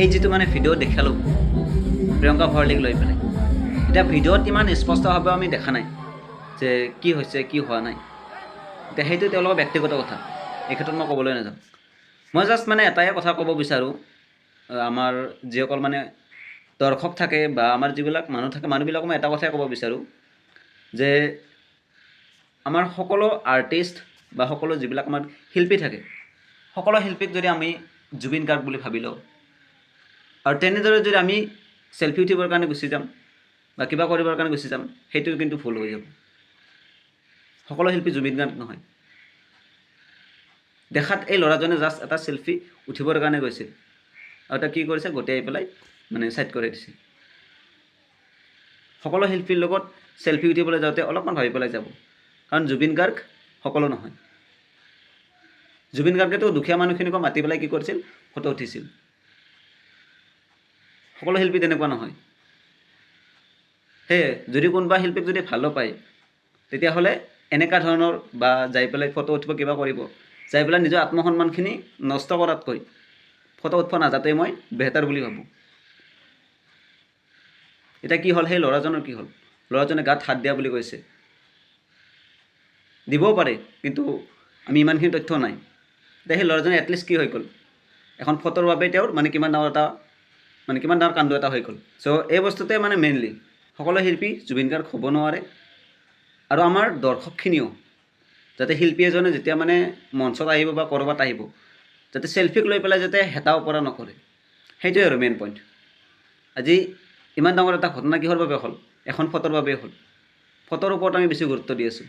এই যিটো মানে ভিডিঅ' দেখালোঁ প্ৰিয়ংকা ভৰালীক লৈ পেলাই, এতিয়া ভিডিঅ'ত ইমান স্পষ্টভাৱে আমি দেখা নাই যে কি হৈছে কি হোৱা নাই। এতিয়া সেইটো তেওঁলোকৰ ব্যক্তিগত কথা, এই ক্ষেত্ৰত মই ক'বলৈ নাযাওঁ। মই জাষ্ট মানে এটাই কথা ক'ব বিচাৰোঁ, আমাৰ যিসকল মানে দৰ্শক থাকে বা আমাৰ যিবিলাক মানুহ থাকে, মানুহবিলাকক মই এটা কথাই ক'ব বিচাৰোঁ যে আমাৰ সকলো আৰ্টিষ্ট বা সকলো যিবিলাক আমাৰ শিল্পী থাকে, সকলো শিল্পীক যদি আমি জুবিন গাৰ্গ বুলি ভাবি লওঁ আৰু তেনেদৰে যদি আমি চেল্ফি উঠিবৰ কাৰণে গুচি যাম বা কিবা কৰিবৰ কাৰণে গুচি যাম, সেইটো কিন্তু ভুল হৈ যাব। সকলো শিল্পী জুবিন গাৰ্গ নহয়। দেখাত এই ল'ৰাজনে জাষ্ট এটা চেল্ফি উঠিবৰ কাৰণে গৈছিল আৰু তাক কি কৰিছে, গোটেই পেলাই মানে ছাইড কৰি দিছে। সকলো শিল্পীৰ লগত চেল্ফি উঠিবলৈ যাওঁতে অলপমান ভাবি পেলাই যাব, কাৰণ জুবিন গাৰ্গ সকলো নহয়। জুবিন গাৰ্গেতো দুখীয়া মানুহখিনিকো মাতি পেলাই কি কৰিছিল, ফটো উঠিছিল। সকলো শিল্পী তেনেকুৱা নহয়। সেয়ে যদি কোনোবা শিল্পীক যদি ভালো পায়, তেতিয়াহ'লে এনেকুৱা ধৰণৰ বা যাই পেলাই ফটো উঠিব কিবা কৰিব, যাই পেলাই নিজৰ আত্মসন্মানখিনি নষ্ট কৰাতকৈ ফটো উঠিব নাযাতে মই বেটাৰ বুলি ভাবোঁ। এতিয়া কি হ'ল, সেই ল'ৰাজনৰ কি হ'ল, ল'ৰাজনে গাত হাত দিয়া বুলি কৈছে, দিবও পাৰে, কিন্তু আমি ইমানখিনি তথ্য নাই। এতিয়া সেই ল'ৰাজনে এটলিষ্ট কি হৈ গ'ল, এখন ফটোৰ বাবে তেওঁৰ মানে কিমান ডাঙৰ কাণ্ড এটা হৈ গ'ল। চ' এই বস্তুটোৱে মানে মেইনলি সকলো শিল্পী জুবিন গাৰ্গ হ'ব নোৱাৰে, আৰু আমাৰ দৰ্শকখিনিও যাতে শিল্পী এজনে যেতিয়া মানে মঞ্চত আহিব বা ক'ৰবাত আহিব, যাতে চেল্ফিক লৈ পেলাই যাতে হেতা ওপৰা নকৰে, সেইটোৱে আৰু মেইন পইণ্ট। আজি ইমান ডাঙৰ এটা ঘটনা কিহৰ বাবে হ'ল, এখন ফটোৰ বাবেই হ'ল। ফটোৰ ওপৰত আমি বেছি গুৰুত্ব দি আছোঁ।